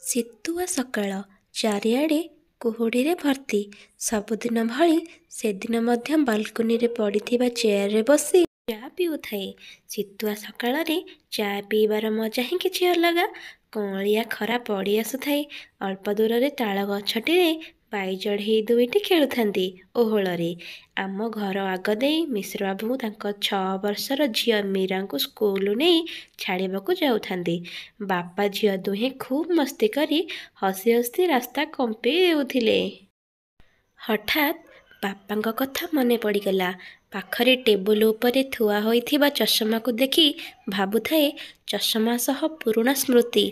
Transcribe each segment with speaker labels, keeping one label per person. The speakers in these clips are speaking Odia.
Speaker 1: ଶୀତୁଆ ସକାଳ, ଚାରିଆଡ଼େ କୁହୁଡ଼ିରେ ଭର୍ତ୍ତି। ସବୁଦିନ ଭଳି ସେଦିନ ମଧ୍ୟ ବାଲକୋନିରେ ପଡ଼ିଥିବା ଚେୟାରରେ ବସି ଚା' ପିଉଥାଏ। ଶୀତୁଆ ସକାଳରେ ଚା' ପିଇବାର ମଜା ହିଁ କିଛି ଅଲଗା। କଅଁଳିଆ ଖରା ପଡ଼ି ଆସୁଥାଏ। ଅଳ୍ପ ଦୂରରେ ତାଳ ଗଛଟିରେ ବାଇଚଢ଼େଇ ଦୁଇଟି ଖେଳୁଥାନ୍ତି ଓହଳରେ। ଆମ ଘର ଆଗ ଦେଇ ମିଶ୍ରବାବୁ ତାଙ୍କ 6 ବର୍ଷର ଝିଅ ମୀରାଙ୍କୁ ସ୍କୁଲ ନେଇ ଛାଡ଼ିବାକୁ ଯାଉଥାନ୍ତି। ବାପା ଝିଅ ଦୁହେଁ ଖୁବ୍ ମସ୍ତି କରି ହସି ହସି ରାସ୍ତା କମ୍ପେଇ ଦେଉଥିଲେ। ହଠାତ୍ ବାପାଙ୍କ କଥା ମନେ ପଡ଼ିଗଲା। ପାଖରେ ଟେବୁଲ ଉପରେ ଥୁଆ ହୋଇଥିବା ଚଷମାକୁ ଦେଖି ଭାବୁଥାଏ, ଚଷମା ସହ ପୁରୁଣା ସ୍ମୃତି।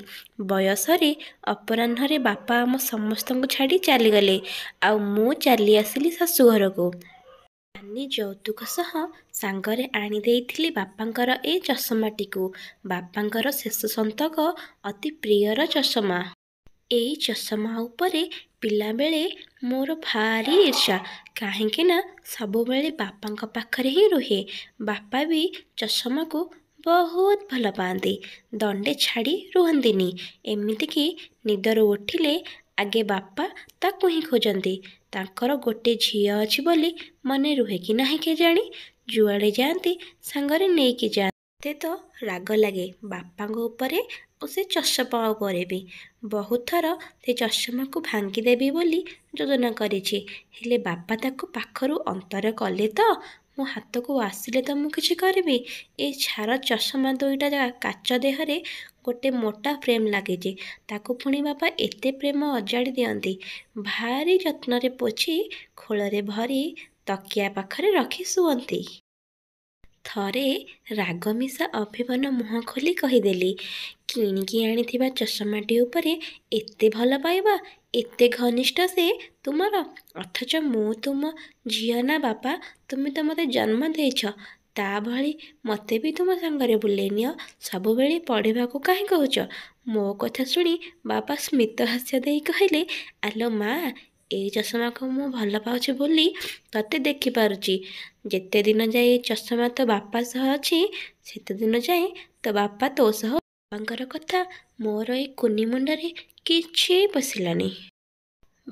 Speaker 1: ବୟସରେ ଅପରାହ୍ନରେ ବାପା ଆମ ସମସ୍ତଙ୍କୁ ଛାଡ଼ି ଚାଲିଗଲେ, ଆଉ ମୁଁ ଚାଲି ଆସିଲି ଶାଶୁଘରକୁ। ନାନୀ ଯୌତୁକ ସହ ସାଙ୍ଗରେ ଆଣି ଦେଇଥିଲି ବାପାଙ୍କର ଏ ଚଷମାଟିକୁ। ବାପାଙ୍କର ଶେଷ ସନ୍ତକ ଅତି ପ୍ରିୟର ଚଷମା। ଏଇ ଚଷମା ଉପରେ ପିଲାବେଳେ ମୋର ଭାରି ଈର୍ଷା। କାହିଁକି ନା ସବୁବେଳେ ବାପାଙ୍କ ପାଖରେ ହିଁ ରୁହେ। ବାପା ବି ଚଷମାକୁ ବହୁତ ଭଲ ପାଆନ୍ତି। ଦଣ୍ଡେ ଛାଡ଼ି ରୁହନ୍ତିନି। ଏମିତିକି ନିଦରୁ ଉଠିଲେ ଆଗେ ବାପା ତାକୁ ହିଁ ଖୋଜନ୍ତି। ତାଙ୍କର ଗୋଟେ ଝିଅ ଅଛି ବୋଲି ମନେ ରୁହେ କି ନାହିଁ କେଜାଣି, ଯୁଆଡ଼େ ଯାଆନ୍ତି ସାଙ୍ଗରେ ନେଇକି ଯାଆନ୍ତି। ମୋତେ ତ ରାଗ ଲାଗେ ବାପାଙ୍କ ଉପରେ ଓ ସେ ଚଷମା ଉପରେ ବି। ବହୁତ ଥର ସେ ଚଷମାକୁ ଭାଙ୍ଗିଦେବି ବୋଲି ଯୋଜନା କରିଛି। ହେଲେ ବାପା ତାକୁ ପାଖରୁ ଅନ୍ତର କଲେ ତ ମୋ ହାତକୁ ଆସିଲେ ତ ମୁଁ କିଛି କରିବି। ଏ ଛାର ଚଷମା ଦୁଇଟା କାଚ ଦେହରେ ଗୋଟେ ମୋଟା ଫ୍ରେମ୍ ଲାଗିଛି। ତାକୁ ପୁଣି ବାପା ଏତେ ପ୍ରେମ ଅଜାଡ଼ି ଦିଅନ୍ତି। ଭାରି ଯତ୍ନରେ ପୋଛି ଖୋଳରେ ଭରି ତକିଆ ପାଖରେ ରଖି ଶୁଅନ୍ତି। ଥରେ ରାଗମିଶା ଅଭିମାନ ମୁହଁ ଖୋଲି କହିଦେଲି, କିଣିକି ଆଣିଥିବା ଚଷମାଟି ଉପରେ ଏତେ ଭଲ ପାଇବା, ଏତେ ଘନିଷ୍ଠ ସେ ତୁମର, ଅଥଚ ମୁଁ ତୁମ ଝିଅ ନା ବାପା? ତୁମେ ତ ମୋତେ ଜନ୍ମ ଦେଇଛ, ତା ଭଳି ମୋତେ ବି ତୁମ ସାଙ୍ଗରେ ବୁଲେଇ ନିଅ। ସବୁବେଳେ ପଢ଼ିବାକୁ କାହିଁ କହୁଛ? ମୋ କଥା ଶୁଣି ବାପା ସ୍ମିତ ହାସ୍ୟ ଦେଇ କହିଲେ, ଆଲୋ ମା, ଏଇ ଚଷମାକୁ ମୁଁ ଭଲ ପାଉଛି ବୋଲି ତତେ ଦେଖିପାରୁଛି। ଯେତେ ଦିନ ଯାଏ ଏ ଚଷମା ତୋ ବାପା ସହ ଅଛି, ସେତେ ଦିନ ଯାଏ ତୋ ବାପା ତୋ ସହ। ବାପାଙ୍କର କଥା ମୋର ଏଇ କୁନି ମୁଣ୍ଡରେ କିଛି ପଶିଲାନି।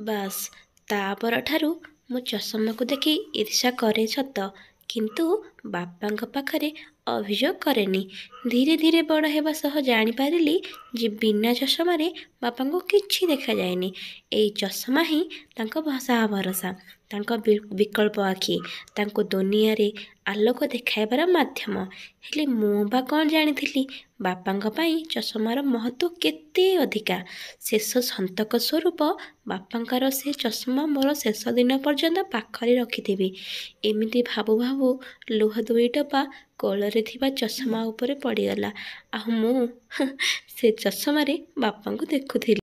Speaker 1: ବାସ୍, ତା ପରଠାରୁ ମୁଁ ଚଷମାକୁ ଦେଖି ଈର୍ଷା କରେ ସତ, କିନ୍ତୁ ବାପାଙ୍କ ପାଖରେ ଅଭିଯୋଗ କରେନି। ଧୀରେ ଧୀରେ ବଡ଼ ହେବା ସହ ଜାଣିପାରିଲି ଯେ ବିନା ଚଷମାରେ ବାପାଙ୍କୁ କିଛି ଦେଖାଯାଏନି। ଏଇ ଚଷମା ହିଁ ତାଙ୍କ ସାହା ଭରସା, ତାଙ୍କ ବିକଳ୍ପ ଆଖି, ତାଙ୍କୁ ଦୁନିଆରେ ଆଲୋକ ଦେଖାଇବାର ମାଧ୍ୟମ। ହେଲେ ମୁଁ ବା କ'ଣ ଜାଣିଥିଲି ବାପାଙ୍କ ପାଇଁ ଚଷମାର ମହତ୍ତ୍ୱ କେତେ ଅଧିକା। ଶେଷ ସନ୍ତକ ସ୍ୱରୂପ ବାପାଙ୍କର ସେ ଚଷମା ମୋର ଶେଷ ଦିନ ପର୍ଯ୍ୟନ୍ତ ପାଖରେ ରଖିଥିବି। ଏମିତି ଭାବୁ ଭାବୁ ଲୁହ ଦୁଇ ଟୋପା କୋଳରେ ଥିବା ଚଷମା ଉପରେ ପଡ଼ିଗଲା। ଆଉ ମୁଁ ସେ ଚଷମାରେ ବାପାଙ୍କୁ ଦେଖୁଥିଲି।